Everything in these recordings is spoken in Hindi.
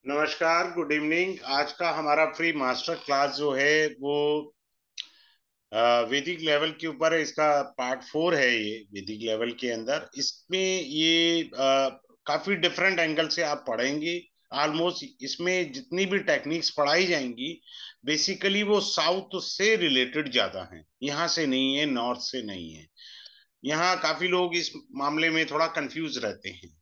नमस्कार, गुड इवनिंग। आज का हमारा फ्री मास्टर क्लास जो है वो वैदिक लेवल के ऊपर है। इसका पार्ट 4 है। ये वैदिक लेवल के अंदर इसमें ये काफी डिफरेंट एंगल से आप पढ़ेंगे। ऑलमोस्ट इसमें जितनी भी टेक्निक्स पढ़ाई जाएंगी बेसिकली वो साउथ से रिलेटेड ज्यादा हैं, यहाँ से नहीं है, नॉर्थ से नहीं है। यहाँ काफी लोग इस मामले में थोड़ा कंफ्यूज रहते हैं।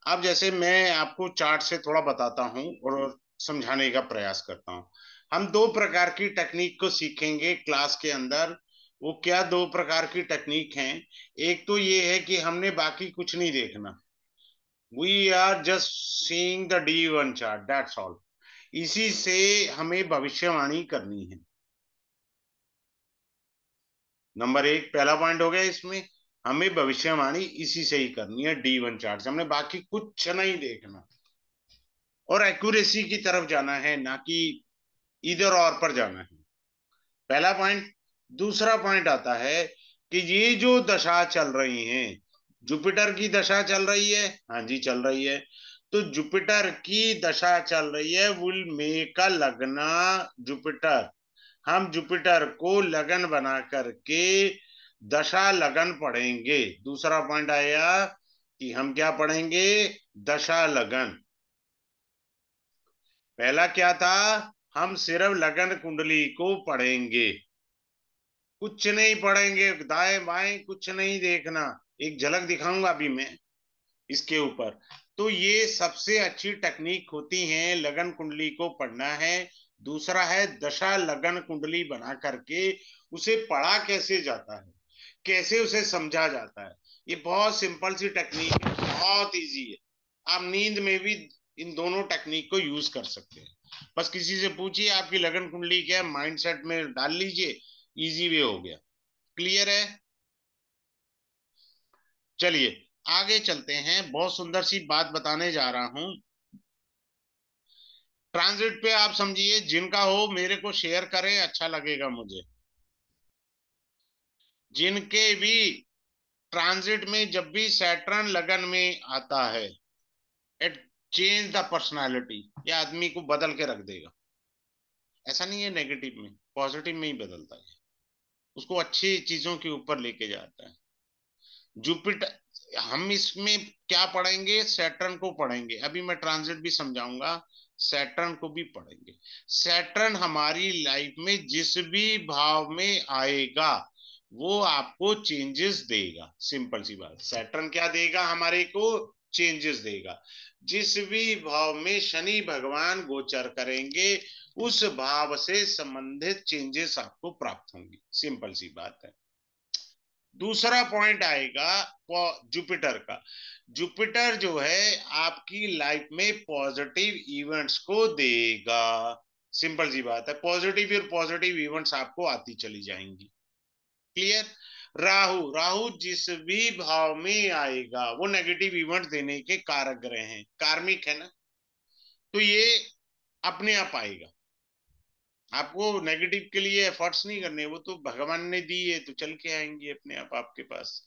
अब जैसे मैं आपको चार्ट से थोड़ा बताता हूँ और समझाने का प्रयास करता हूँ। हम दो प्रकार की टेक्निक को सीखेंगे क्लास के अंदर। वो क्या दो प्रकार की टेक्निक हैं? एक तो ये है कि हमने बाकी कुछ नहीं देखना। We are just seeing the D1 chart, that's all. इसी से हमें भविष्यवाणी करनी है। नंबर एक, पहला पॉइंट हो गया इसमें। हमें भविष्यवाणी इसी से ही करनी है, D1 चार्ट से। हमने बाकी कुछ नहीं देखना और एक्यूरेसी की तरफ जाना है, ना कि इधर और पर जाना है। पहला पॉइंट। दूसरा पॉइंट आता है कि ये जो दशा चल रही है, जुपिटर की दशा चल रही है। हाँ जी, चल रही है। तो जुपिटर की दशा चल रही है, विल मेक अ लगना जुपिटर। हम जुपिटर को लगन बना करके दशा लगन पढ़ेंगे। दूसरा पॉइंट आया कि हम क्या पढ़ेंगे? दशा लगन। पहला क्या था? हम सिर्फ लगन कुंडली को पढ़ेंगे, कुछ नहीं पढ़ेंगे, दाएं बाएं कुछ नहीं देखना। एक झलक दिखाऊंगा अभी मैं इसके ऊपर। तो ये सबसे अच्छी टेक्निक होती है, लगन कुंडली को पढ़ना है। दूसरा है दशा लगन कुंडली बना करके उसे पढ़ा कैसे जाता है, कैसे उसे समझा जाता है। ये बहुत सिंपल सी टेक्निक है, बहुत इजी है। आप नींद में भी इन दोनों टेक्निक को यूज कर सकते हैं। बस किसी से पूछिए आपकी लगन कुंडली क्या है, माइंडसेट में डाल लीजिए, इजी वे हो गया। क्लियर है? चलिए आगे चलते हैं। बहुत सुंदर सी बात बताने जा रहा हूं। ट्रांजिट पे आप समझिए, जिनका हो मेरे को शेयर करें, अच्छा लगेगा मुझे। जिनके भी ट्रांजिट में जब भी सैटर्न लगन में आता है, इट चेंज द पर्सनालिटी। ये आदमी को बदल के रख देगा। ऐसा नहीं है नेगेटिव में, पॉजिटिव में ही बदलता है। उसको अच्छी चीजों के ऊपर लेके जाता है। जुपिटर, हम इसमें क्या पढ़ेंगे? सैटर्न को पढ़ेंगे। अभी मैं ट्रांजिट भी समझाऊंगा, सैटर्न को भी पढ़ेंगे। सैटर्न हमारी लाइफ में जिस भी भाव में आएगा वो आपको चेंजेस देगा। सिंपल सी बात, सैटर्न क्या देगा? हमारे को चेंजेस देगा। जिस भी भाव में शनि भगवान गोचर करेंगे उस भाव से संबंधित चेंजेस आपको प्राप्त होंगी। सिंपल सी बात है। दूसरा पॉइंट आएगा जुपिटर का। जुपिटर जो है आपकी लाइफ में पॉजिटिव इवेंट्स को देगा। सिंपल सी बात है, पॉजिटिव और पॉजिटिव इवेंट्स आपको आती चली जाएंगी। क्लियर? राहु, राहु जिस भी भाव में आएगा वो नेगेटिव इवेंट देने के कारक ग्रह हैं, कार्मिक है ना। तो ये अपने आप आएगा। आपको नेगेटिव के लिए एफर्ट्स नहीं करने, वो तो भगवान ने दी है तो चल के आएंगे अपने आप आपके पास।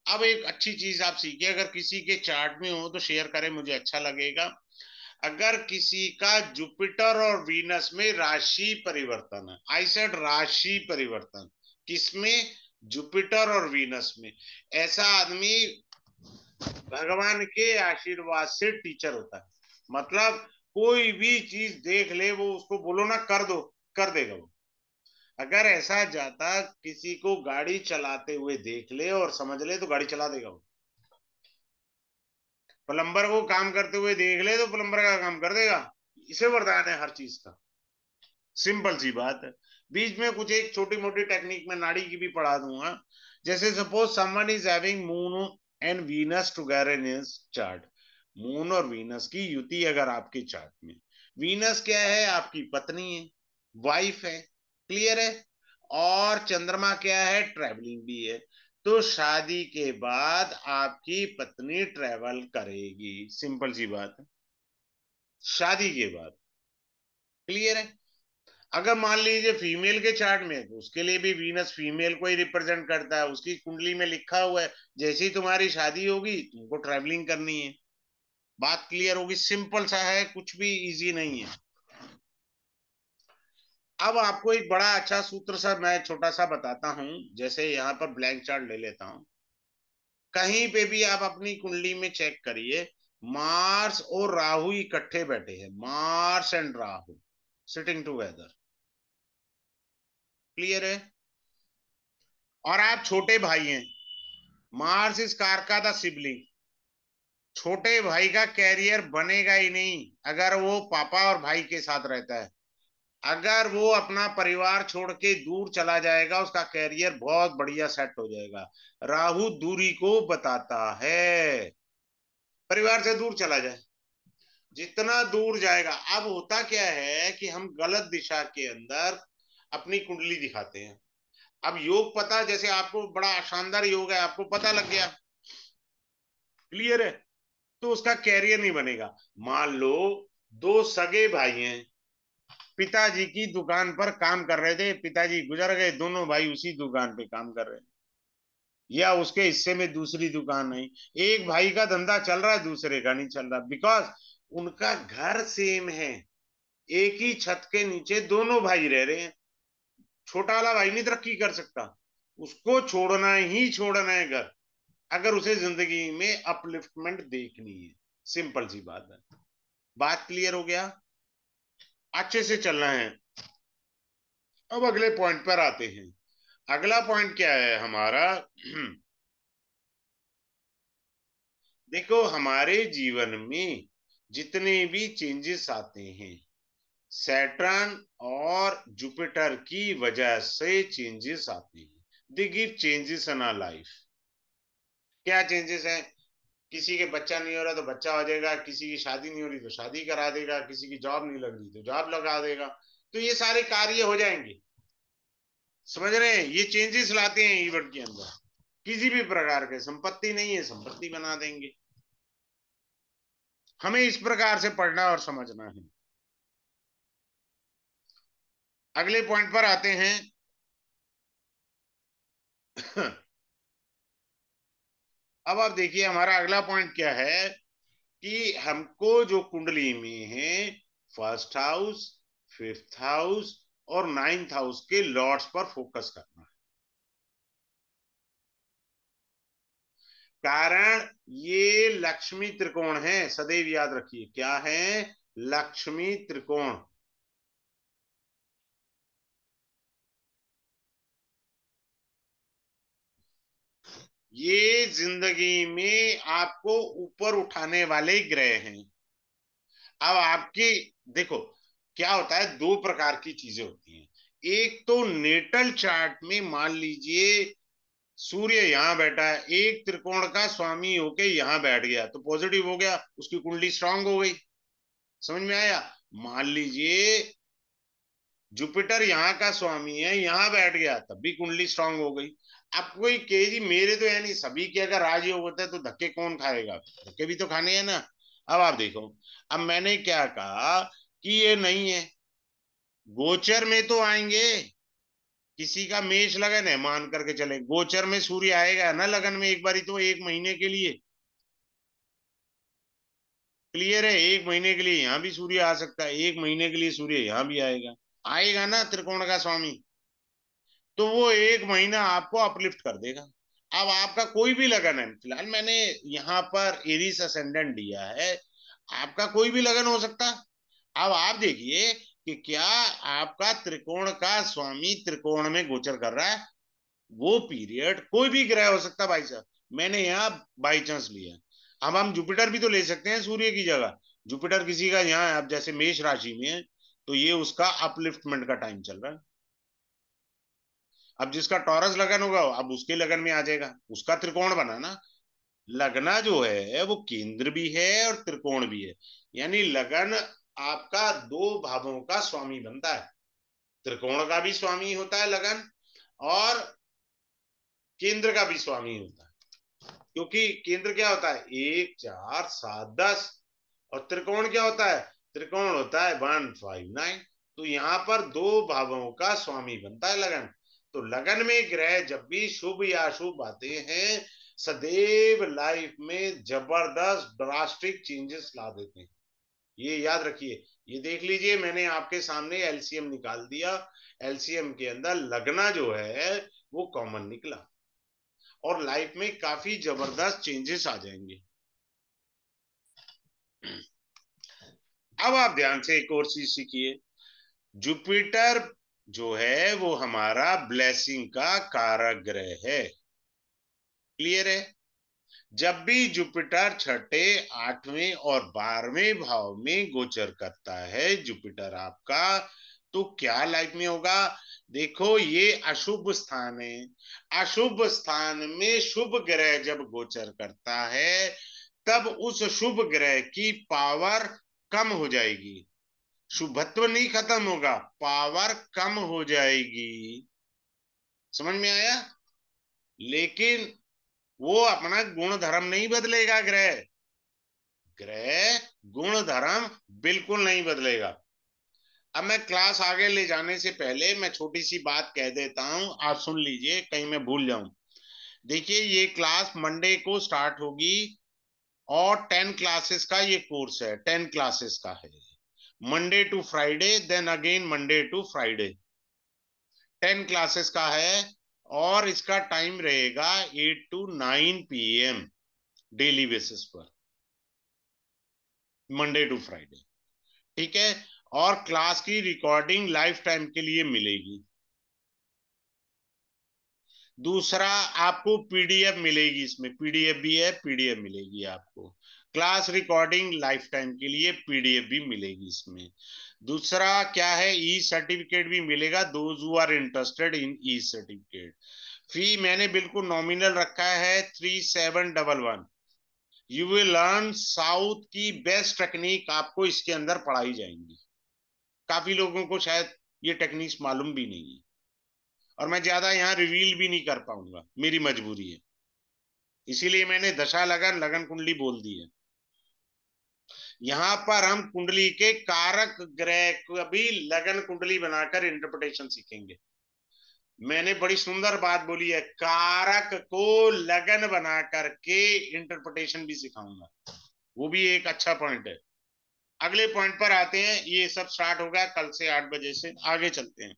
अब एक अच्छी चीज आप सीखिए, अगर किसी के चार्ट में हो तो शेयर करें, मुझे अच्छा लगेगा। अगर किसी का जुपिटर और वीनस में राशि परिवर्तन है, आई सेड राशि परिवर्तन, किसमें? जुपिटर और वीनस में। ऐसा आदमी भगवान के आशीर्वाद से टीचर होता है। मतलब कोई भी चीज देख ले, वो उसको बोलो ना कर दो, कर देगा वो। अगर ऐसा जाता किसी को गाड़ी चलाते हुए देख ले और समझ ले तो गाड़ी चला देगा वो। प्लम्बर को काम करते हुए देख ले तो प्लम्बर का काम कर देगा। इसे वरदान है हर चीज का। सिंपल सी बात है। बीच में कुछ एक छोटी मोटी टेक्निक में नाड़ी की भी पढ़ा दूंगा। जैसे suppose someone is having moon and Venus together in his chart. Moon और वीनस की युति अगर आपके चार्ट में, वीनस क्या है? आपकी पत्नी है, वाइफ है। क्लियर है? और चंद्रमा क्या है? ट्रेवलिंग भी है। तो शादी के बाद आपकी पत्नी ट्रेवल करेगी। सिंपल सी बात है, शादी के बाद। क्लियर है? अगर मान लीजिए फीमेल के चार्ट में है तो उसके लिए भी वीनस फीमेल को ही रिप्रेजेंट करता है। उसकी कुंडली में लिखा हुआ है जैसे ही तुम्हारी शादी होगी तुमको ट्रैवलिंग करनी है। बात क्लियर होगी, सिंपल सा है, कुछ भी इजी नहीं है। अब आपको एक बड़ा अच्छा सूत्र सा मैं छोटा सा बताता हूं, जैसे यहां पर ब्लैंक चार्ट ले लेता हूं। कहीं पे भी आप अपनी कुंडली में चेक करिए, मार्स और राहु इकट्ठे बैठे हैं, Mars and Rahu sitting together. Clear है? और आप छोटे भाई हैं, मार्स इस कारका द सिबलिंग, छोटे भाई का कैरियर बनेगा ही नहीं अगर वो पापा और भाई के साथ रहता है। अगर वो अपना परिवार छोड़ के दूर चला जाएगा, उसका कैरियर बहुत बढ़िया सेट हो जाएगा। राहु दूरी को बताता है, परिवार से दूर चला जाए, जितना दूर जाएगा। अब होता क्या है कि हम गलत दिशा के अंदर अपनी कुंडली दिखाते हैं। अब योग पता, जैसे आपको बड़ा शानदार योग है, आपको पता लग गया, क्लियर है, तो उसका कैरियर नहीं बनेगा। मान लो दो सगे भाई हैं, पिताजी की दुकान पर काम कर रहे थे, पिताजी गुजर गए, दोनों भाई उसी दुकान पे काम कर रहे हैं, या उसके हिस्से में दूसरी दुकान नहीं। एक भाई का धंधा चल रहा है, दूसरे का नहीं चल रहा, बिकॉज उनका घर सेम है, एक ही छत के नीचे दोनों भाई रह रहे हैं। छोटा वाला भाई नहीं तरक्की कर सकता, उसको छोड़ना ही छोड़ना है घर, अगर उसे जिंदगी में अपलिफ्टमेंट देखनी है। सिंपल सी बात है। बात क्लियर हो गया? अच्छे से चलना है। अब अगले पॉइंट पर आते हैं। अगला पॉइंट क्या है हमारा? देखो, हमारे जीवन में जितने भी चेंजेस आते हैं, सैटर्न और जुपिटर की वजह से चेंजेस आते हैं। They give changes in our life. क्या चेंजेस है? किसी के बच्चा नहीं हो रहा तो बच्चा हो जाएगा, किसी की शादी नहीं हो रही तो शादी करा देगा, किसी की जॉब नहीं लग रही तो जॉब लगा देगा। तो ये सारे कार्य हो जाएंगे। समझ रहे हैं? ये चेंजेस लाते हैं इवेंट के अंदर। किसी भी प्रकार के संपत्ति नहीं है, संपत्ति बना देंगे। हमें इस प्रकार से पढ़ना और समझना है। अगले पॉइंट पर आते हैं। अब आप देखिए हमारा अगला पॉइंट क्या है, कि हमको जो कुंडली में है, फर्स्ट हाउस, फिफ्थ हाउस और नाइन्थ हाउस के लॉर्ड्स पर फोकस करना है। कारण ये लक्ष्मी त्रिकोण है, सदैव याद रखिए, क्या है? लक्ष्मी त्रिकोण। ये जिंदगी में आपको ऊपर उठाने वाले ग्रह हैं। अब आपकी, देखो, क्या होता है, दो प्रकार की चीजें होती हैं। एक तो नेटल चार्ट में मान लीजिए सूर्य यहां बैठा है, एक त्रिकोण का स्वामी होके यहां बैठ गया तो पॉजिटिव हो गया, उसकी कुंडली स्ट्रांग हो गई। समझ में आया? मान लीजिए जुपिटर यहाँ का स्वामी है, यहाँ बैठ गया, तब भी कुंडली स्ट्रांग हो गई। अब कोई कहे जी मेरे तो, यानी सभी के अगर राजयोग होता है तो धक्के कौन खाएगा? धक्के भी तो खाने हैं ना। अब आप देखो, अब मैंने क्या कहा कि ये नहीं है, गोचर में तो आएंगे। किसी का मेष लगन है, मान करके चले, गोचर में सूर्य आएगा ना लगन में एक बारी, तो 1 महीने के लिए। क्लियर है? 1 महीने के लिए यहाँ भी सूर्य आ सकता है, 1 महीने के लिए सूर्य यहाँ भी आएगा। आएगा ना त्रिकोण का स्वामी, तो वो 1 महीना आपको अपलिफ्ट कर देगा। अब आपका कोई भी लगन है, फिलहाल मैंने यहाँ पर एरीस असेंडेंट दिया है, आपका कोई भी लगन हो सकता। अब आप देखिए कि क्या आपका त्रिकोण का स्वामी त्रिकोण में गोचर कर रहा है, वो पीरियड कोई भी ग्रह हो सकता भाई साहब, मैंने यहाँ बाई चांस लिया। अब हम जुपिटर भी तो ले सकते हैं सूर्य की जगह। जुपिटर किसी का यहाँ, अब जैसे मेष राशि में है, तो ये उसका अपलिफ्टमेंट का टाइम चल रहा है। अब जिसका टॉरस लगन होगा, अब उसके लगन में आ जाएगा, उसका त्रिकोण बना ना। लगना जो है वो केंद्र भी है और त्रिकोण भी है, यानी लगन आपका दो भावों का स्वामी बनता है। त्रिकोण का भी स्वामी होता है लगन, और केंद्र का भी स्वामी होता है। क्योंकि केंद्र क्या होता है? 1 4 7 10, और त्रिकोण क्या होता है? त्रिकोण होता है 1 5 9। तो यहाँ पर दो भावों का स्वामी बनता है लगन। तो लगन में ग्रह जब भी शुभ या अशुभ आते हैं, सदैव लाइफ में जबरदस्त ड्रास्टिक चेंजेस ला देते हैं, ये याद रखिए। ये देख लीजिए, मैंने आपके सामने एलसीएम निकाल दिया, एलसीएम के अंदर लगना जो है वो कॉमन निकला, और लाइफ में काफी जबरदस्त चेंजेस आ जाएंगे। अब आप ध्यान से एक और चीज सीखिए, जुपिटर जो है वो हमारा ब्लेसिंग का कारक ग्रह है। क्लियर है? जब भी जुपिटर छठे, आठवें और 12वें भाव में गोचर करता है जुपिटर आपका, तो क्या लाइफ में होगा? देखो, ये अशुभ स्थान है, अशुभ स्थान में शुभ ग्रह जब गोचर करता है तब उस शुभ ग्रह की पावर कम हो जाएगी। शुभत्व नहीं खत्म होगा, पावर कम हो जाएगी। समझ में आया? लेकिन वो अपना गुण धर्म नहीं बदलेगा, ग्रह ग्रह गुण धर्म बिल्कुल नहीं बदलेगा। अब मैं क्लास आगे ले जाने से पहले मैं छोटी सी बात कह देता हूं, आप सुन लीजिए, कहीं मैं भूल जाऊं। देखिए, ये क्लास मंडे को स्टार्ट होगी, और 10 क्लासेस का ये कोर्स है, 10 क्लासेस का है, Monday to Friday, then again Monday to Friday, 10 classes का है। और इसका टाइम रहेगा 8 to 9 PM डेली बेसिस पर, मंडे टू फ्राइडे। ठीक है? और क्लास की रिकॉर्डिंग लाइफ टाइम के लिए मिलेगी। दूसरा, आपको पीडीएफ मिलेगी, इसमें पीडीएफ भी है, पीडीएफ मिलेगी आपको, क्लास रिकॉर्डिंग लाइफ टाइम के लिए पीडीएफ भी मिलेगी इसमें। दूसरा क्या है, ई सर्टिफिकेट भी मिलेगा, those who are interested in e certificate. Fee मैंने बिल्कुल नॉमिनल रखा है 3711। यू विल लर्न साउथ की बेस्ट टेक्निक, आपको इसके अंदर पढ़ाई जाएंगी। काफी लोगों को शायद ये टेक्निक्स मालूम भी नहीं है, और मैं ज्यादा यहाँ रिवील भी नहीं कर पाऊंगा, मेरी मजबूरी है, इसीलिए मैंने दशा लगन लगन कुंडली बोल दी है। यहाँ पर हम कुंडली के कारक ग्रह को भी लगन कुंडली बनाकर इंटरप्रिटेशन सीखेंगे। मैंने बड़ी सुंदर बात बोली है, कारक को लगन बना करके इंटरप्रिटेशन भी सिखाऊंगा, वो भी एक अच्छा पॉइंट है। अगले पॉइंट पर आते हैं, ये सब स्टार्ट होगा कल से 8 बजे से, आगे चलते हैं।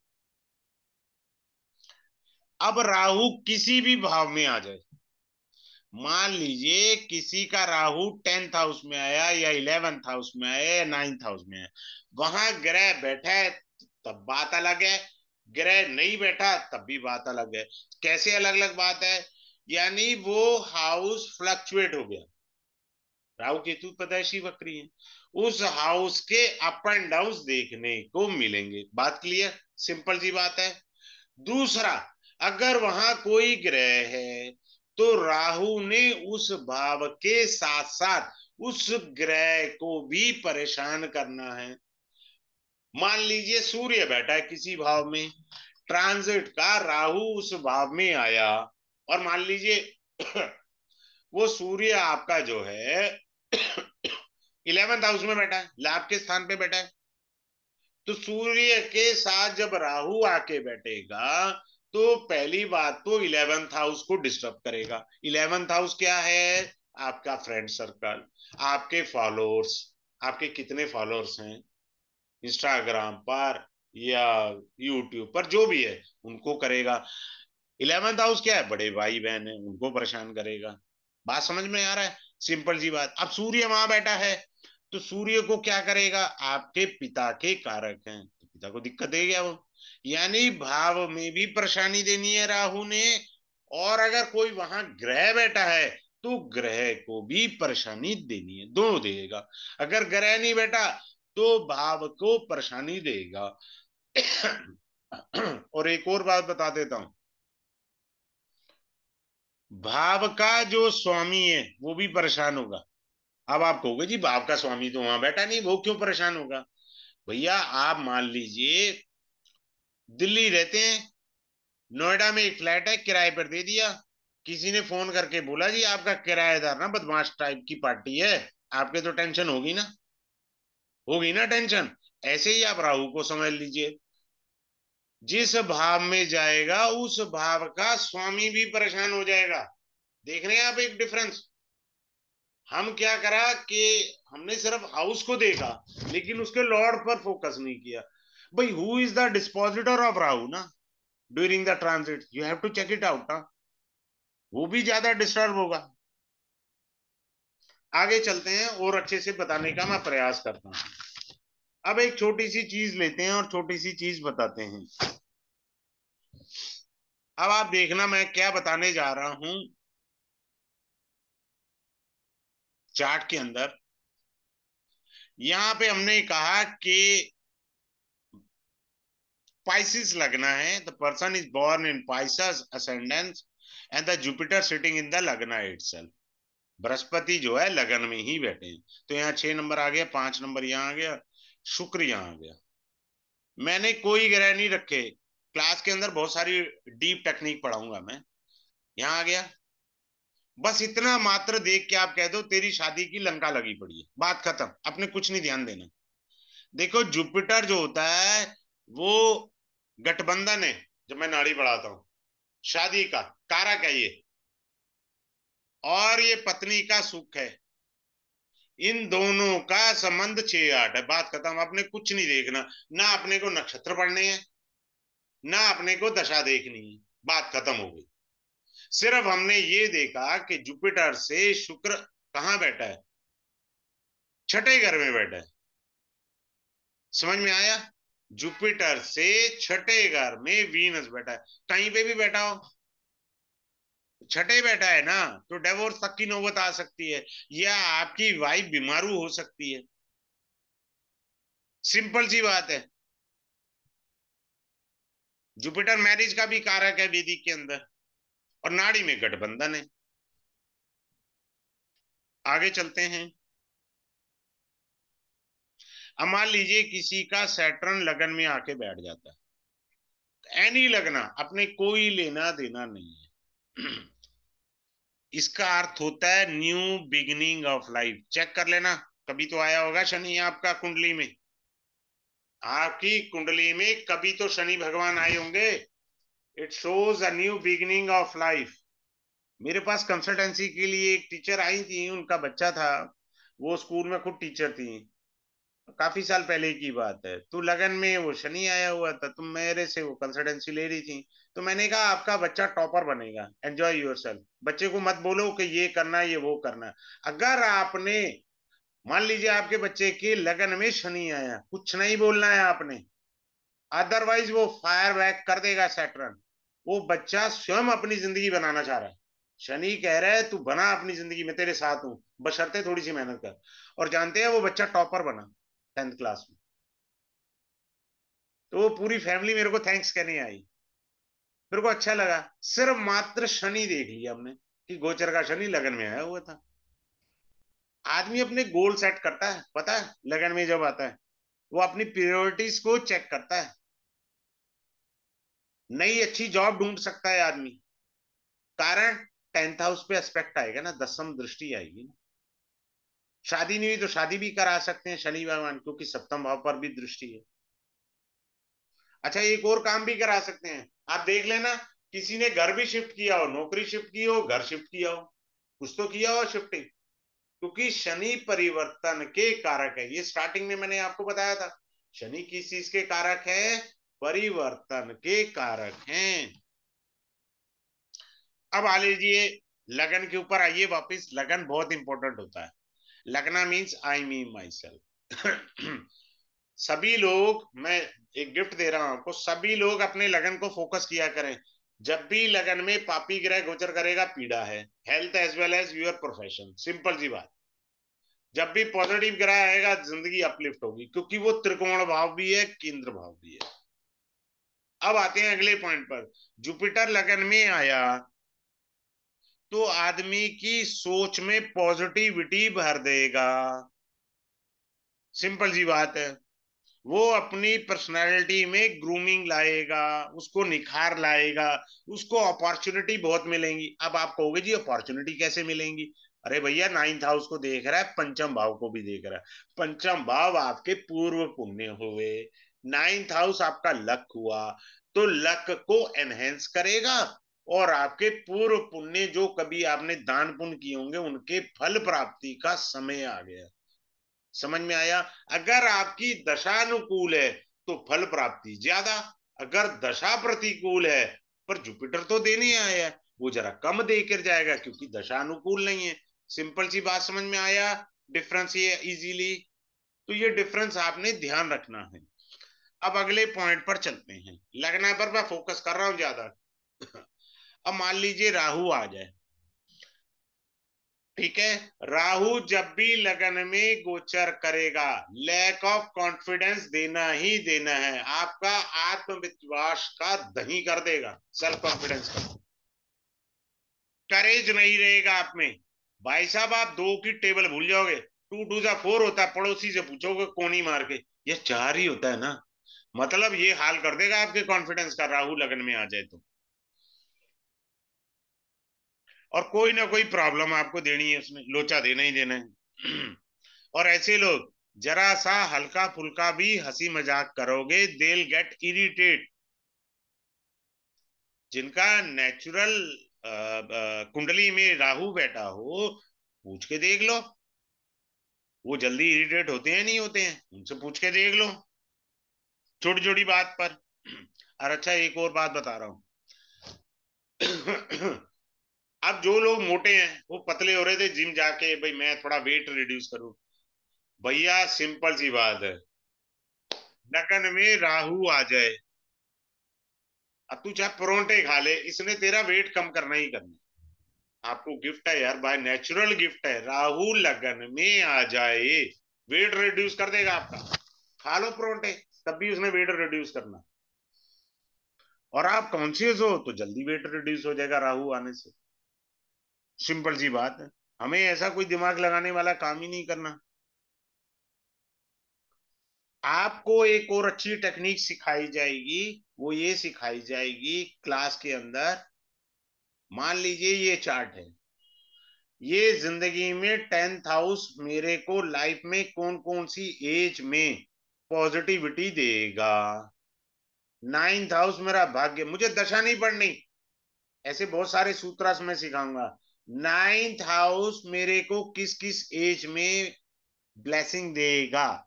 अब राहु किसी भी भाव में आ जाए, मान लीजिए किसी का राहु 10th हाउस में आया, या 11th हाउस में आया, या 9th हाउस में आया, वहां ग्रह बैठा है तब बात अलग है, ग्रह नहीं बैठा तब भी बात अलग है। कैसे अलग अलग बात है? यानी वो हाउस फ्लक्चुएट हो गया, राहु केतु पैदाइशी वक्री है, उस हाउस के अप एंड डाउन देखने को मिलेंगे। बात क्लियर? सिंपल सी बात है। दूसरा, अगर वहां कोई ग्रह है तो राहु ने उस भाव के साथ साथ उस ग्रह को भी परेशान करना है। मान लीजिए सूर्य बैठा है किसी भाव में, ट्रांजिट का राहु उस भाव में आया, और मान लीजिए वो सूर्य आपका जो है 11th हाउस में बैठा है, लाभ के स्थान पे बैठा है, तो सूर्य के साथ जब राहु आके बैठेगा तो पहली बात तो 11th हाउस को डिस्टर्ब करेगा। 11th हाउस क्या है? आपका फ्रेंड सर्कल, आपके फॉलोअर्स, आपके कितने फॉलोअर्स हैं इंस्टाग्राम पर या यूट्यूब पर, जो भी है उनको करेगा। 11th हाउस क्या है? बड़े भाई बहन है, उनको परेशान करेगा। बात समझ में आ रहा है? सिंपल सी बात। अब सूर्य वहां बैठा है तो सूर्य को क्या करेगा? आपके पिता के कारक हैं, तो पिता को दिक्कत देगा वो, यानी भाव में भी परेशानी देनी है राहु ने। और अगर कोई वहां ग्रह बैठा है तो ग्रह को भी परेशानी देनी है, दोनों देगा। अगर ग्रह नहीं बैठा तो भाव को परेशानी देगा। और एक और बात बता देता हूं, भाव का जो स्वामी है वो भी परेशान होगा। अब आप कहोगे जी भाव का स्वामी तो वहां बैठा नहीं, वो क्यों परेशान होगा? भैया आप मान लीजिए दिल्ली रहते हैं, नोएडा में एक फ्लैट है, किराए पर दे दिया, किसी ने फोन करके बोला जी आपका किराएदार ना बदमाश टाइप की पार्टी है, आपके तो टेंशन होगी ना, होगी ना टेंशन। ऐसे ही आप राहु को समझ लीजिए, जिस भाव में जाएगा उस भाव का स्वामी भी परेशान हो जाएगा। देख रहे हैं आप एक डिफरेंस? हम क्या करा कि हमने सिर्फ हाउस को देखा, लेकिन उसके लॉर्ड पर फोकस नहीं किया। भाई who is the dispositor of Rahu ना during the transit, you have to check it out ना, वो भी ज्यादा डिस्टर्ब होगा। आगे चलते हैं और अच्छे से बताने का मैं प्रयास करता हूं। अब एक छोटी सी चीज लेते हैं और छोटी सी चीज बताते हैं। अब आप देखना मैं क्या बताने जा रहा हूं। चार्ट के अंदर यहां पे हमने कहा कि पाइसिस लगना है, the person is born in Pisces ascendants and the Jupiter sitting in the lagna itself. बृहस्पति जो है लगन में ही बैठे हैं। तो यहाँ 6 नंबर आ गया, 5 नंबर यहाँ आ गया, शुक्र यहाँ आ गया। मैंने कोई ग्रह नहीं रखे, क्लास के अंदर बहुत सारी डीप टेक्निक पढ़ाऊंगा मैं। यहाँ आ गया, बस इतना मात्र देख के आप कह दो तेरी शादी की लंका लगी पड़ी है, बात खत्म, अपने कुछ नहीं ध्यान देना। देखो जुपिटर जो होता है वो गठबंधन है, जब मैं नाड़ी बढ़ाता हूं, शादी का कारक है ये, और ये पत्नी का सुख है। इन दोनों का संबंध 6-8 है, बात खत्म, आपने कुछ नहीं देखना। ना अपने को नक्षत्र पढ़ने हैं, ना अपने को दशा देखनी है, बात खत्म हो गई। सिर्फ हमने ये देखा कि जुपिटर से शुक्र कहाँ बैठा है, छठे घर में बैठा है। समझ में आया? जुपिटर से छठे घर में वीनस बैठा है। कहीं पे भी बैठा हो, छठे बैठा है ना, तो डिवोर्स तक की नौबत आ सकती है, या आपकी वाइफ बीमारू हो सकती है। सिंपल सी बात है। जुपिटर मैरिज का भी कारक है वेदिक के अंदर, और नाड़ी में गठबंधन है। आगे चलते हैं। अब मान लीजिए किसी का सैटर्न लगन में आके बैठ जाता है, एनी लगना, अपने कोई लेना देना नहीं है। इसका अर्थ होता है new beginning of life. Check कर लेना, कभी तो आया होगा शनि आपका कुंडली में, आपकी कुंडली में कभी तो शनि भगवान आए होंगे। It shows a new beginning of life. मेरे पास कंसल्टेंसी के लिए एक टीचर आई थी, उनका बच्चा था, वो स्कूल में खुद टीचर थी, काफी साल पहले की बात है। तो लगन में वो शनि आया हुआ था, तो मेरे से वो कंसल्टेंसी ले रही थी। तो मैंने कहा आपका बच्चा टॉपर बनेगा, एंजॉय योरसेल्फ, बच्चे को मत बोलो कि ये करना है ये वो करना है। अगर आपने मान लीजिए आपके बच्चे के लगन में शनि आया, कुछ नहीं बोलना है आपने, अदरवाइज वो फायर बैक कर देगा सैटर्न। वो बच्चा स्वयं अपनी जिंदगी बनाना चाह रहा है, शनि कह रहा है तू बना अपनी जिंदगी, में तेरे साथ हूं, बशर्ते थोड़ी सी मेहनत कर। और जानते हैं वो बच्चा टॉपर बना 10th क्लास में। तो वो पूरी फैमिली मेरे को थैंक्स कहने आई। मेरे को अच्छा लगा, सिर्फ मात्र शनि देख लिया हमने कि गोचर का शनि लगन में आया हुआ था। आदमी अपने गोल सेट करता है, पता है लगन में जब आता है, वो अपनी प्रायोरिटीज को चेक करता है। नई अच्छी जॉब ढूंढ सकता है आदमी, कारण 10th हाउस पे एस्पेक्ट आएगा ना, दसम दृष्टि आएगी ना। शादी नहीं हुई तो शादी भी करा सकते हैं शनि भगवान, क्योंकि सप्तम भाव पर भी दृष्टि है। अच्छा एक और काम भी करा सकते हैं, आप देख लेना, किसी ने घर भी शिफ्ट किया हो, नौकरी शिफ्ट की हो, घर शिफ्ट किया हो, कुछ तो किया हो शिफ्टिंग, क्योंकि शनि परिवर्तन के कारक है। ये स्टार्टिंग में मैंने आपको बताया था, शनि किस चीज के कारक है, परिवर्तन के कारक हैं। अब आ लीजिए लगन के ऊपर आइए वापस। लगन बहुत इंपॉर्टेंट होता है। लगना means I mean my self. सभी लोग, मैं एक गिफ्ट दे रहा हूं आपको, सभी लोग अपने लगन को फोकस किया करें। जब भी लगन में पापी ग्रह गोचर करेगा पीड़ा है, health as well as your profession, simple सी बात। जब भी पॉजिटिव ग्रह आएगा जिंदगी अपलिफ्ट होगी, क्योंकि वो त्रिकोण भाव भी है, केंद्र भाव भी है। अब आते हैं अगले पॉइंट पर। जुपिटर लगन में आया तो आदमी की सोच में पॉजिटिविटी भर देगा, सिंपल सी बात है। वो अपनी पर्सनालिटी में ग्रूमिंग लाएगा, उसको निखार लाएगा, उसको अपॉर्चुनिटी बहुत मिलेंगी। अब आप कहोगे जी अपॉर्चुनिटी कैसे मिलेंगी? अरे भैया 9th हाउस को देख रहा है, पंचम भाव को भी देख रहा है। पंचम भाव आपके पूर्व पुण्य हुए, 9th हाउस आपका लक हुआ, तो लक को एनहेंस करेगा। और आपके पूर्व पुण्य जो कभी आपने दान पुण्य किए होंगे उनके फल प्राप्ति का समय आ गया। समझ में आया? अगर आपकी दशा अनुकूल है तो फल प्राप्ति ज्यादा, अगर दशा प्रतिकूल है, पर जुपिटर तो देने आया है, वो जरा कम देकर जाएगा क्योंकि दशा अनुकूल नहीं है। सिंपल सी बात समझ में आया? डिफरेंस ये इजीली, तो ये डिफरेंस आपने ध्यान रखना है। अब अगले पॉइंट पर चलते हैं, लगना पर मैं फोकस कर रहा हूं ज्यादा। अब मान लीजिए राहु आ जाए, ठीक है? राहु जब भी लगन में गोचर करेगा, लैक ऑफ कॉन्फिडेंस देना ही देना है, आपका आत्मविश्वास का दही कर देगा, सेल्फ कॉन्फिडेंस का। करेज नहीं रहेगा आप में। भाई साहब आप दो की टेबल भूल जाओगे, टू टू जा फोर होता है, पड़ोसी से पूछोगे कोनी मार के, ये चार ही होता है ना। मतलब ये हाल कर देगा आपके कॉन्फिडेंस का, राहु लगन में आ जाए तो। और कोई ना कोई प्रॉब्लम आपको देनी है, उसने लोचा देना ही देना है। और ऐसे लोग, जरा सा हल्का फुल्का भी हंसी मजाक करोगे, देल गेट इरिटेट। जिनका नेचुरल कुंडली में राहु बैठा हो, पूछ के देख लो, वो जल्दी इरिटेट होते हैं नहीं होते हैं, उनसे पूछ के देख लो छोटी छोटी बात पर। और अच्छा एक और बात बता रहा हूं। अब जो लोग मोटे हैं वो पतले हो रहे थे जिम जाके, भाई मैं थोड़ा वेट रिड्यूस करूं, भैया सिंपल सी बात है, लगन में राहु आ जाए, अब तू चाहे परोंठे खा ले, इसने तेरा वेट कम करना ही करना। आपको गिफ्ट है यार, बाय नेचुरल गिफ्ट है, राहु लगन में आ जाए, वेट रिड्यूस कर देगा आपका। खा लो परोंठे, तब भी उसने वेट रिड्यूस करना। और आप कॉन्शियस हो तो जल्दी वेट रिड्यूस हो जाएगा राहु आने से। सिंपल सी बात है, हमें ऐसा कोई दिमाग लगाने वाला काम ही नहीं करना। आपको एक और अच्छी टेक्निक सिखाई जाएगी, वो ये सिखाई जाएगी क्लास के अंदर। मान लीजिए ये चार्ट है, ये जिंदगी में 10th हाउस मेरे को लाइफ में कौन कौन सी एज में पॉजिटिविटी देगा। 9th हाउस मेरा भाग्य, मुझे दशा नहीं पढ़नी, ऐसे बहुत सारे सूत्र मैं सिखाऊंगा। 9th हाउस मेरे को किस किस एज में ब्लेसिंग देगा,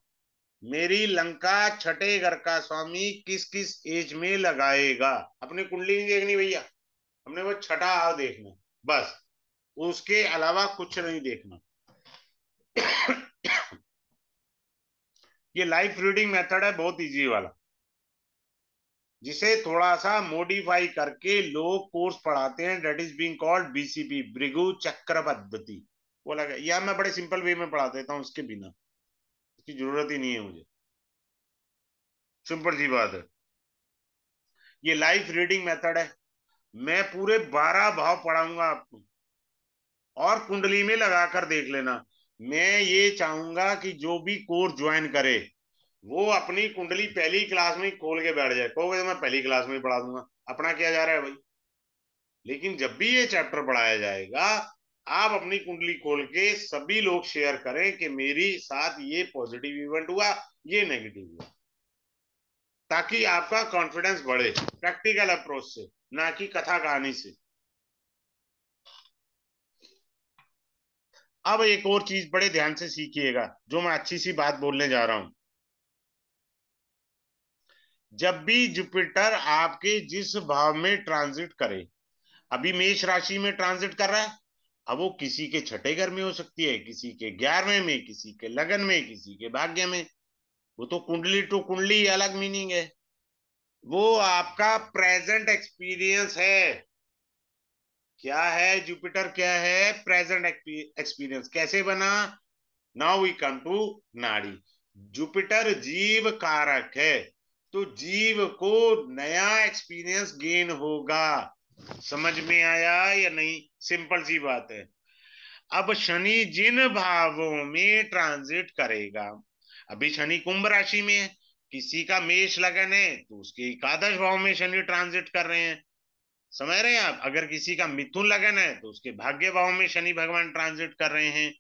मेरी लंका छठे घर का स्वामी किस किस एज में लगाएगा। अपनी कुंडली नहीं देखनी भैया, हमने वो छठा हाव देखना, बस, उसके अलावा कुछ नहीं देखना। ये लाइफ रीडिंग मेथड है, बहुत इजी वाला, जिसे थोड़ा सा मॉडिफाई करके लोग कोर्स पढ़ाते हैं, that is being called BCP, Bhrigu चक्र पद्धति बोला गया। यह मैं बड़े सिंपल वे में पढ़ा देता हूँ, उसके बिना इसकी जरूरत ही नहीं है मुझे, सिंपल सी बात है। ये लाइफ रीडिंग मेथड है, मैं पूरे 12 भाव पढ़ाऊंगा आपको, और कुंडली में लगाकर देख लेना। मैं ये चाहूंगा कि जो भी कोर्स ज्वाइन करे वो अपनी कुंडली पहली क्लास में खोल के बैठ जाए, कहोगे तो मैं पहली क्लास में ही पढ़ा दूंगा, अपना क्या जा रहा है भाई। लेकिन जब भी ये चैप्टर पढ़ाया जाएगा, आप अपनी कुंडली खोल के सभी लोग शेयर करें कि मेरी साथ ये पॉजिटिव इवेंट हुआ, ये नेगेटिव हुआ, ताकि आपका कॉन्फिडेंस बढ़े प्रैक्टिकल अप्रोच से, ना कि कथा कहानी से। अब एक और चीज बड़े ध्यान से सीखिएगा, जो मैं अच्छी सी बात बोलने जा रहा हूं। जब भी जुपिटर आपके जिस भाव में ट्रांजिट करे, अभी मेष राशि में ट्रांजिट कर रहा है, अब वो किसी के छठे घर में हो सकती है, किसी के 11वें में, किसी के लगन में, किसी के भाग्य में। वो तो कुंडली टू कुंडली अलग मीनिंग है, वो आपका प्रेजेंट एक्सपीरियंस है। क्या है जुपिटर, क्या है प्रेजेंट एक्सपीरियंस, कैसे बना? नाउ वी कम टू नाड़ी। जुपिटर जीव कारक है, तो जीव को नया एक्सपीरियंस गेन होगा। समझ में आया या नहीं? सिंपल सी बात है। अब शनि जिन भावों में ट्रांजिट करेगा, अभी शनि कुंभ राशि में है, किसी का मेष लगन है तो उसके एकादश भाव में शनि ट्रांजिट कर रहे हैं, समझ रहे हैं आप? अगर किसी का मिथुन लगन है तो उसके भाग्य भाव में शनि भगवान ट्रांजिट कर रहे हैं।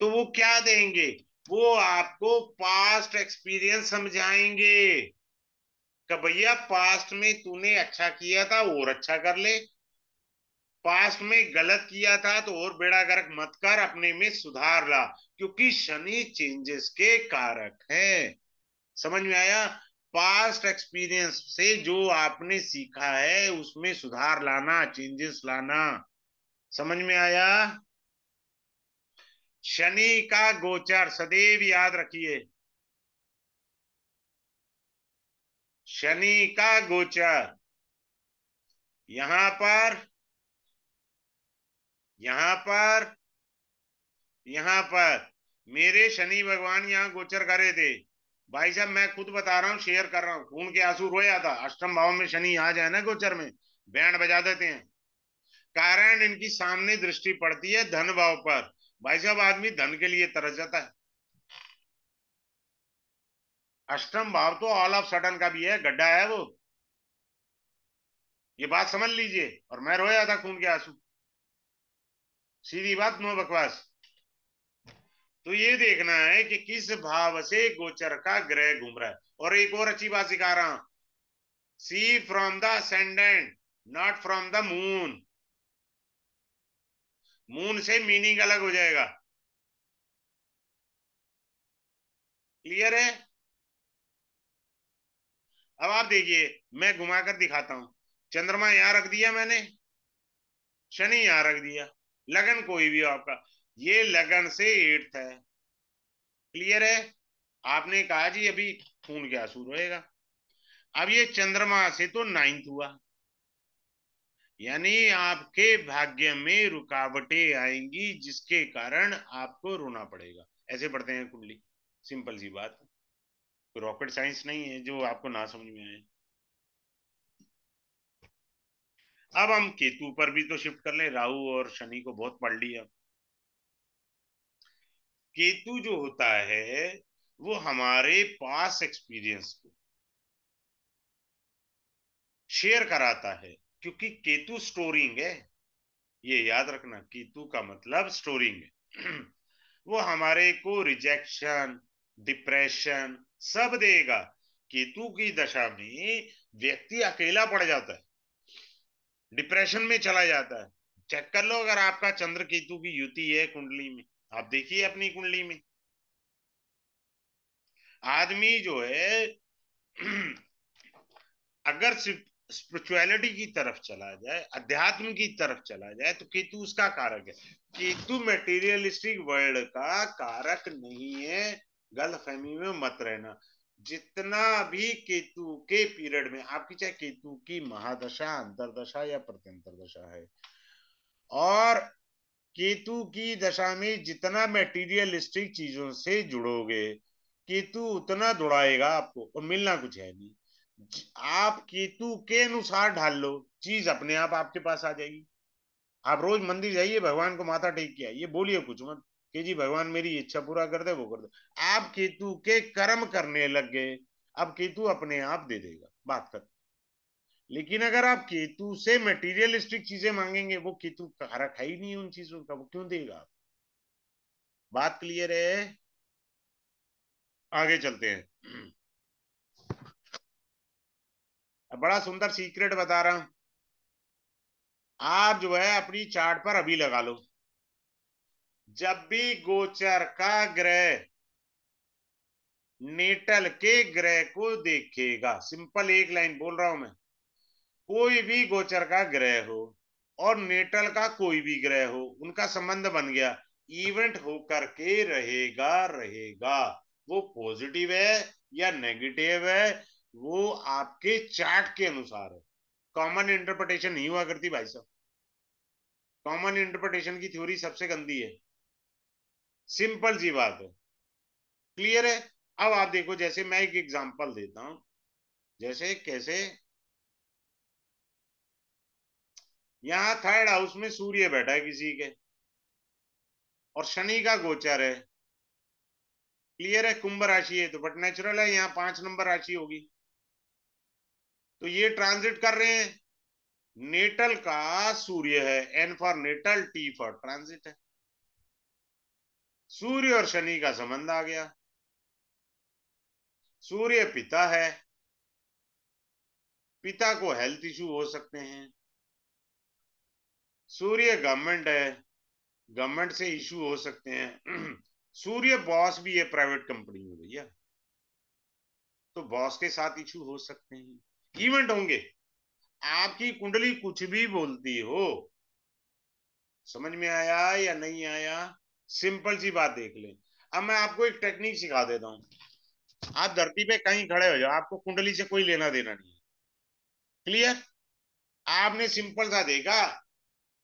तो वो क्या देंगे? वो आपको पास्ट एक्सपीरियंस समझाएंगे कि भैया पास्ट में तूने अच्छा किया था और अच्छा कर ले, पास्ट में गलत किया था तो और बेड़ा गर्क मत कर, अपने में सुधार ला, क्योंकि शनि चेंजेस के कारक है। समझ में आया? पास्ट एक्सपीरियंस से जो आपने सीखा है उसमें सुधार लाना, चेंजेस लाना। समझ में आया? शनि का गोचर सदैव याद रखिए, शनि का गोचर यहां पर, यहां पर, यहां पर मेरे शनि भगवान यहां गोचर करे थे। भाई साहब मैं खुद बता रहा हूं, शेयर कर रहा हूं, खून के आंसू रोया था। अष्टम भाव में शनि आ जाए ना गोचर में, बैंड बजा देते हैं। कारण इनकी सामने दृष्टि पड़ती है धन भाव पर। भाई साहब आदमी धन के लिए तरस जाता है। अष्टम भाव तो ऑल ऑफ सडन का भी है, गड्ढा है वो, ये बात समझ लीजिए। और मैं रोया था खून के आंसू, सीधी बात, नो बकवास। तो ये देखना है कि किस भाव से गोचर का ग्रह घूम रहा है। और एक और अच्छी बात सिखा रहा हूं, see from the ascendant, not from the moon. Moon से मीनिंग अलग हो जाएगा। क्लियर है? अब आप देखिए, मैं घुमाकर दिखाता हूं। चंद्रमा यहां रख दिया मैंने, शनि यहां रख दिया। लगन कोई भी हो आपका, ये लगन से एट्थ है। क्लियर है? आपने कहा जी अभी खून के आंसू रोएगा। अब ये चंद्रमा से तो नाइन्थ हुआ, यानी आपके भाग्य में रुकावटें आएंगी जिसके कारण आपको रोना पड़ेगा। ऐसे पढ़ते हैं कुंडली, सिंपल सी बात, रॉकेट साइंस नहीं है जो आपको ना समझ में आए। अब हम केतु पर भी तो शिफ्ट कर ले, राहु और शनि को बहुत पढ़ लिया। केतु जो होता है वो हमारे पास एक्सपीरियंस को शेयर कराता है, क्योंकि केतु स्टोरिंग है। ये याद रखना, केतु का मतलब स्टोरिंग है। वो हमारे को रिजेक्शन, डिप्रेशन सब देगा। केतु की दशा में व्यक्ति अकेला पड़ जाता है, डिप्रेशन में चला जाता है। चेक कर लो, अगर आपका चंद्र केतु की युति है कुंडली में, आप देखिए अपनी कुंडली में, आदमी जो है अगर स्पिरिचुअलिटी की तरफ चला जाए, अध्यात्म की तरफ चला जाए, तो केतु उसका कारक है। केतु मेटीरियलिस्टिक वर्ल्ड का कारक नहीं है। गलतफहमी में मत रहना। जितना भी केतु के पीरियड में आपकी, चाहे केतु की महादशा, अंतरदशा या प्रत्यंतर दशा है, और केतु की दशा में जितना मेटीरियलिस्टिक चीजों से जुड़ोगे, केतु उतना जुड़ाएगा आपको, और मिलना कुछ है नहीं। आप केतु के अनुसार ढाल लो, चीज अपने आप आपके पास आ जाएगी। आप रोज मंदिर जाइए, भगवान को माथा टेक के आइए, बोलिए कुछ मत कि जी भगवान मेरी इच्छा पूरा कर दे, वो कर दे। आप केतु के कर्म करने लग गए, अब केतु अपने आप दे देगा, बात कर। लेकिन अगर आप केतु से मटेरियलिस्टिक चीजें मांगेंगे, वो केतु कारक है ही नहीं उन चीजों का, वो क्यों देगा? बात क्लियर है? आगे चलते हैं। अब बड़ा सुंदर सीक्रेट बता रहा हूं, आप जो है अपनी चार्ट पर अभी लगा लो। जब भी गोचर का ग्रह नेटल के ग्रह को देखेगा, सिंपल एक लाइन बोल रहा हूं मैं, कोई भी गोचर का ग्रह हो और नेटल का कोई भी ग्रह हो, उनका संबंध बन गया, इवेंट होकर के रहेगा रहेगा। वो पॉजिटिव है या नेगेटिव है, वो आपके चार्ट के अनुसार है। कॉमन इंटरप्रिटेशन नहीं हुआ करती भाई साहब, कॉमन इंटरप्रिटेशन की थ्योरी सबसे गंदी है, सिंपल सी बात है। क्लियर है? अब आप देखो, जैसे मैं एक एग्जांपल देता हूं, जैसे कैसे, यहां थर्ड हाउस में सूर्य बैठा है किसी के, और शनि का गोचर है। क्लियर है? कुंभ राशि है तो बट नेचुरल है, यहाँ 5 नंबर राशि होगी। तो ये ट्रांजिट कर रहे हैं, नेटल का सूर्य है, N for natal, T for transit है। सूर्य और शनि का संबंध आ गया। सूर्य पिता है, पिता को हेल्थ इश्यू हो सकते हैं। सूर्य गवर्नमेंट है, गवर्नमेंट से इशू हो सकते हैं। सूर्य बॉस भी है प्राइवेट कंपनी में भैया, तो बॉस के साथ इशू हो सकते हैं, इवेंट होंगे। आपकी कुंडली कुछ भी बोलती हो, समझ में आया या नहीं आया? सिंपल सी बात देख ले। अब मैं आपको एक टेक्निक सिखा देता हूँ। आप धरती पे कहीं खड़े हो जाओ, आपको कुंडली से कोई लेना देना नहीं है। क्लियर? आपने सिंपल सा देखा,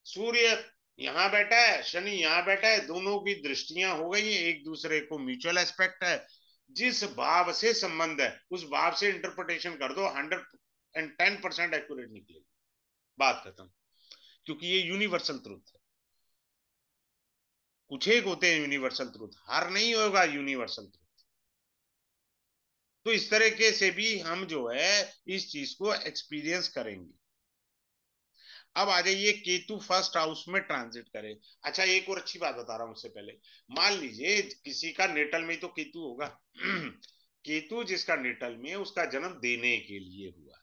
सूर्य यहाँ बैठा है, शनि यहाँ बैठा है, दोनों की दृष्टियां हो गई हैं, एक दूसरे को म्यूचुअल एस्पेक्ट है। जिस भाव से संबंध है उस भाव से इंटरप्रिटेशन कर दो, 110% एक्यूरेट निकलेगी, बात खत्म। क्योंकि ये यूनिवर्सल ट्रुथ है। कुछ एक होते हैं यूनिवर्सल ट्रुथ, हर नहीं होगा यूनिवर्सल ट्रुथ। तो इस तरीके से भी हम जो है इस चीज को एक्सपीरियंस करेंगे। अब आ जाइए, केतु फर्स्ट हाउस में ट्रांजिट करे। अच्छा, एक और अच्छी बात बता रहा हूं उससे पहले। मान लीजिए किसी का नेटल में तो केतु होगा। केतु जिसका नेटल में है, उसका जन्म देने के लिए हुआ।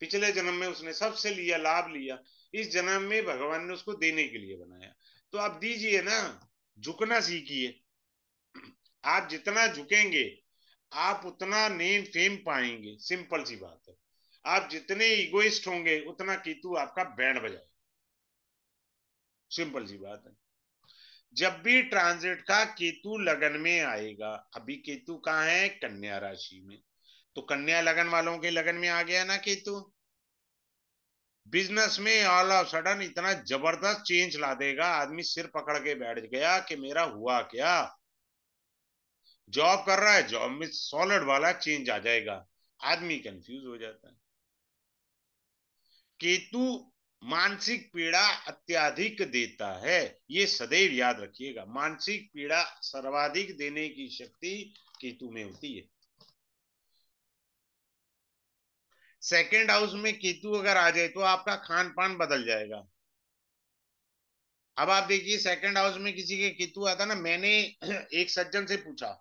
पिछले जन्म में उसने सबसे लिया, लाभ लिया। इस जन्म में भगवान ने उसको देने के लिए बनाया। तो आप दीजिए ना, झुकना सीखिए। आप जितना झुकेंगे, आप उतना नेम फेम पाएंगे, सिंपल सी बात है। आप जितने इगोइस्ट होंगे, उतना केतु आपका बैंड बजाए, सिंपल सी बात है। जब भी ट्रांजिट का केतु लगन में आएगा, अभी केतु कहाँ है? कन्या राशि में। तो कन्या लगन वालों के लगन में आ गया ना केतु, बिजनेस में ऑल ऑफ सडन इतना जबरदस्त चेंज ला देगा, आदमी सिर पकड़ के बैठ गया कि मेरा हुआ क्या। जॉब कर रहा है, जॉब में सॉलिड वाला चेंज आ जाएगा, आदमी कंफ्यूज हो जाता है। केतु मानसिक पीड़ा अत्याधिक देता है, ये सदैव याद रखिएगा। मानसिक पीड़ा सर्वाधिक देने की शक्ति केतु में होती है। सेकेंड हाउस में केतु अगर आ जाए तो आपका खान पान बदल जाएगा। अब आप देखिए, सेकंड हाउस में किसी के केतु आता ना, मैंने एक सज्जन से पूछा,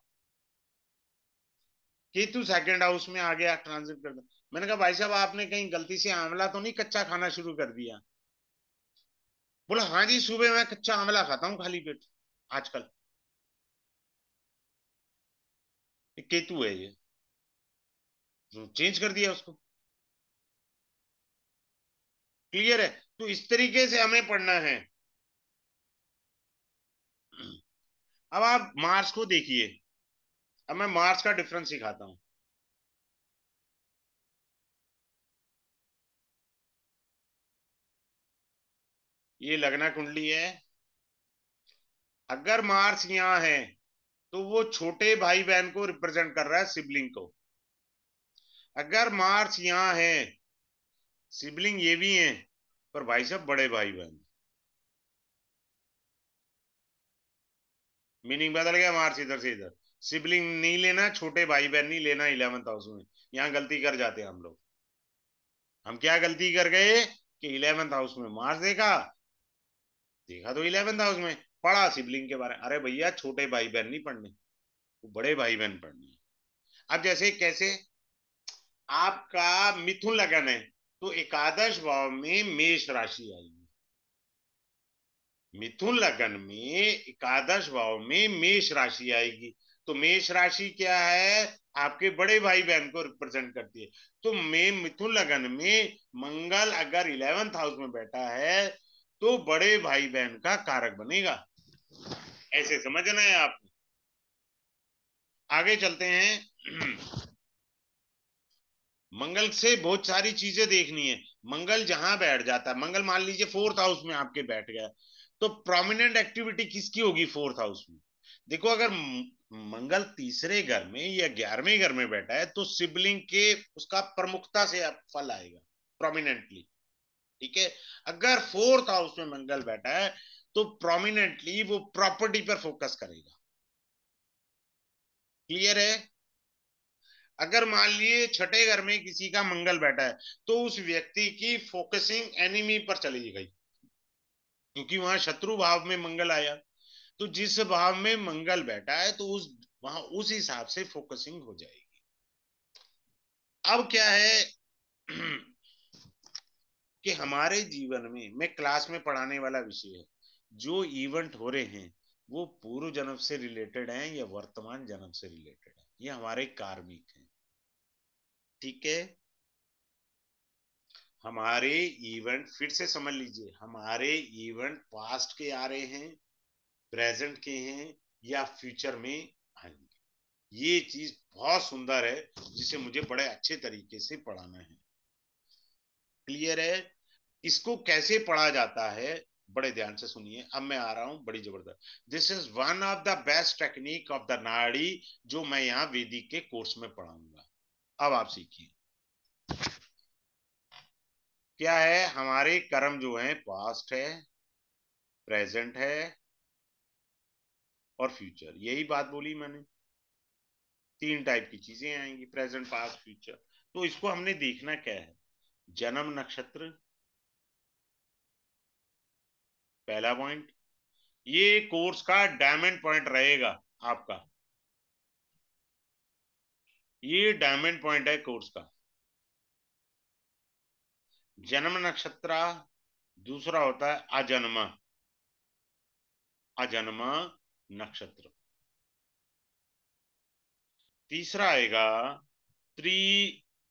केतु सेकंड हाउस में आ गया ट्रांजिट करता। मैंने कहा भाई साहब, आपने कहीं गलती से आंवला तो नहीं कच्चा खाना शुरू कर दिया? बोला हाँ जी, सुबह मैं कच्चा आंवला खाता हूँ खाली पेट आजकल। ये केतु है ये, जो चेंज कर दिया उसको। क्लियर है? तो इस तरीके से हमें पढ़ना है। अब आप मार्स को देखिए। अब मैं मार्स का डिफरेंस सिखाता हूँ। ये लगना कुंडली है। अगर मार्स यहाँ है तो वो छोटे भाई बहन को रिप्रेजेंट कर रहा है, सिबलिंग को। अगर मार्स यहाँ है, सिबलिंग ये भी हैं, पर भाई साहब बड़े भाई बहन। मीनिंग बदल गया, मार्स इधर से इधर। सिबलिंग नहीं लेना, छोटे भाई बहन नहीं लेना 11th हाउस में। यहाँ गलती कर जाते हैं हम लोग। हम क्या गलती कर गए कि 11th हाउस में मार्स देखा, देखा तो 11th हाउस में, पढ़ा सिबलिंग के बारे में। अरे भैया, छोटे भाई बहन नहीं पढ़ने, वो बड़े भाई बहन पढ़ने हैं। अब जैसे कैसे, आपका मिथुन लगन है, तो एकादश भाव में मेष राशि आई। मिथुन लगन में एकादश भाव में मेष राशि आएगी। तो मेष राशि क्या है? आपके बड़े भाई बहन को रिप्रेजेंट करती है। तो मैं मिथुन लगन में मंगल अगर 11th हाउस में बैठा है, तो बड़े भाई बहन का कारक बनेगा। ऐसे समझना है आप। आगे चलते हैं। मंगल से बहुत सारी चीजें देखनी है। मंगल जहां बैठ जाता है, मंगल मान लीजिए फोर्थ हाउस में आपके बैठ गया, तो प्रोमिनेंट एक्टिविटी किसकी होगी फोर्थ हाउस में? देखो, अगर मंगल तीसरे घर में या 11वें घर में बैठा है, तो सिबलिंग के उसका प्रमुखता से फल आएगा, प्रोमिनेंटली। ठीक है? अगर फोर्थ हाउस में मंगल बैठा है, तो प्रोमिनेंटली वो प्रॉपर्टी पर फोकस करेगा। क्लियर है? अगर मान लिए छठे घर में किसी का मंगल बैठा है, तो उस व्यक्ति की फोकसिंग एनिमी पर चली गई, क्योंकि वहां शत्रु भाव में मंगल आया। तो जिस भाव में मंगल बैठा है, तो उस वहां उस हिसाब से फोकसिंग हो जाएगी। अब क्या है? कि हमारे जीवन में, मैं क्लास में पढ़ाने वाला विषय है, जो इवेंट हो रहे हैं वो पूर्व जन्म से रिलेटेड हैं या वर्तमान जन्म से रिलेटेड है, ये हमारे कार्मिक हैं। ठीक है, हमारे इवेंट, फिर से समझ लीजिए, हमारे इवेंट पास्ट के आ रहे हैं, प्रेजेंट के हैं, या फ्यूचर में आएंगे। ये चीज बहुत सुंदर है, जिसे मुझे बड़े अच्छे तरीके से पढ़ाना है। क्लियर है? इसको कैसे पढ़ा जाता है, बड़े ध्यान से सुनिए, अब मैं आ रहा हूं बड़ी जबरदस्त। This is one of the best technique of the नाड़ी, जो मैं यहाँ वेदिक के कोर्स में पढ़ाऊंगा। अब आप सीखिए क्या है। हमारे कर्म जो है, पास्ट है, प्रेजेंट है और फ्यूचर, यही बात बोली मैंने। तीन टाइप की चीजें आएंगी, प्रेजेंट, पास्ट, फ्यूचर। तो इसको हमने देखना क्या है, जन्म नक्षत्र, पहला पॉइंट। ये कोर्स का डायमंड पॉइंट रहेगा आपका, ये डायमंड पॉइंट है कोर्स का, जन्म नक्षत्र। दूसरा होता है अजन्मा, अजन्मा नक्षत्र। तीसरा आएगा त्रिजन्मा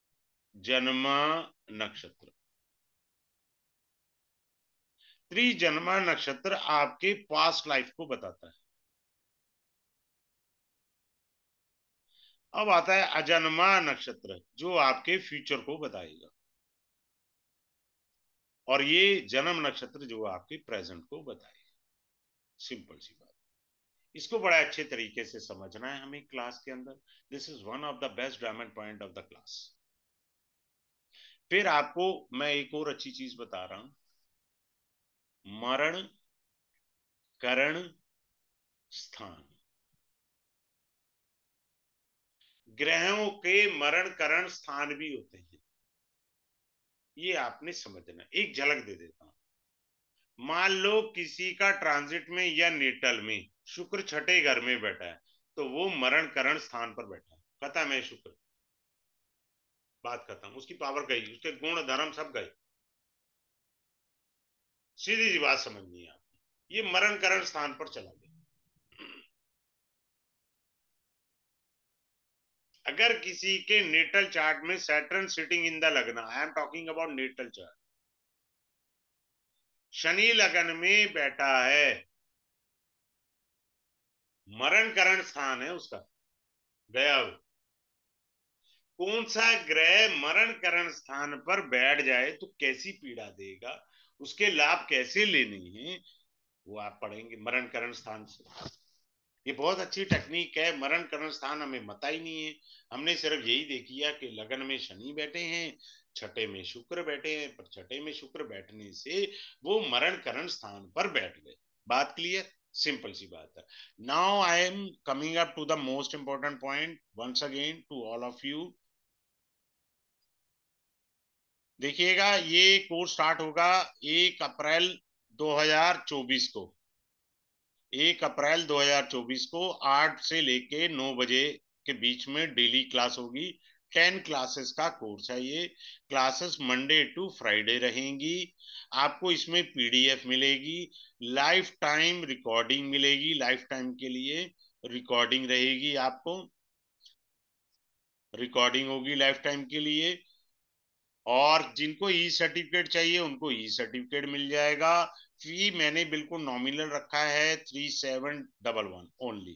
नक्षत्र। त्रिजन्मा नक्षत्र आपके पास्ट लाइफ को बताता है। अब आता है अजन्मा नक्षत्र, जो आपके फ्यूचर को बताएगा। और ये जन्म नक्षत्र जो आपके प्रेजेंट को बताएगा। सिंपल सी बात, इसको बड़ा अच्छे तरीके से समझना है हमें क्लास के अंदर। This is one of the best diamond point of the class. फिर आपको मैं एक और अच्छी चीज बता रहा हूं, मरण करण स्थान। ग्रहों के मरण करण स्थान भी होते हैं, ये आपने समझना। एक झलक दे देता हूं। मान लो किसी का ट्रांजिट में या नेटल में शुक्र छठे घर में बैठा है, तो वो मरण करण स्थान पर बैठा है। खत्म है शुक्र, बात खत्म, उसकी पावर गई, उसके गुण धर्म सब गए। सीधी सी बात समझनी है आपने, ये मरण करण स्थान पर चला गया। अगर किसी के नेटल चार्ट में Saturn sitting in the lagna, I am talking about natal chart, शनि लगन में बैठा है, मरण करण स्थान है उसका, गया वो। कौन सा ग्रह मरण करण स्थान पर बैठ जाए तो कैसी पीड़ा देगा, उसके लाभ कैसे लेने हैं, वो आप पढ़ेंगे मरण करण स्थान से। ये बहुत अच्छी टेक्निक है। मरण करण स्थान हमें पता ही नहीं है, हमने सिर्फ यही देखी है कि लगन में शनि बैठे हैं, छठे में शुक्र बैठे हैं, पर छठे में शुक्र बैठने से वो मरण करण स्थान पर बैठ गए। बात क्लियर? सिंपल सी बात है। Now I am coming up to the most important point once again to all of you. देखिएगा, ये कोर्स स्टार्ट होगा 1 अप्रैल 2024 को। 1 अप्रैल 2024 को 8 से लेके 9 बजे के बीच में डेली क्लास होगी। 10 क्लासेस का कोर्स है ये। क्लासेस मंडे टू फ्राइडे रहेंगी। आपको इसमें पीडीएफ मिलेगी, लाइफ टाइम रिकॉर्डिंग मिलेगी, लाइफ टाइम के लिए रिकॉर्डिंग रहेगी, आपको रिकॉर्डिंग होगी लाइफ टाइम के लिए। और जिनको ई सर्टिफिकेट चाहिए उनको ई सर्टिफिकेट मिल जाएगा। फी मैंने बिल्कुल नॉमिनल रखा है, 3711 ओनली।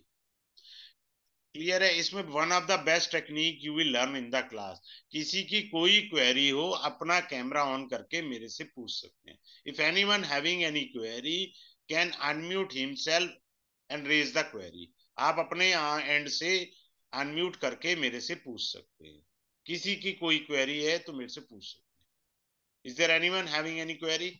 क्लियर है? इसमें one of the best technique you will learn in the class. किसी की कोई क्वेरी हो, अपना कैमरा ऑन करके मेरे से पूछ सकते हैं। If anyone having any query can unmute himself and raise the query. आप अपने एंड से अनम्यूट करके मेरे से पूछ सकते हैं। किसी की कोई क्वेरी है तो मेरे से पूछ सकते हैं। Is there anyone having any query?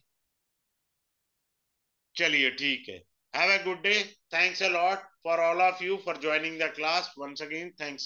चलिए ठीक है। Have a good day. Thanks a lot for all of you for joining the class. Once again, thanks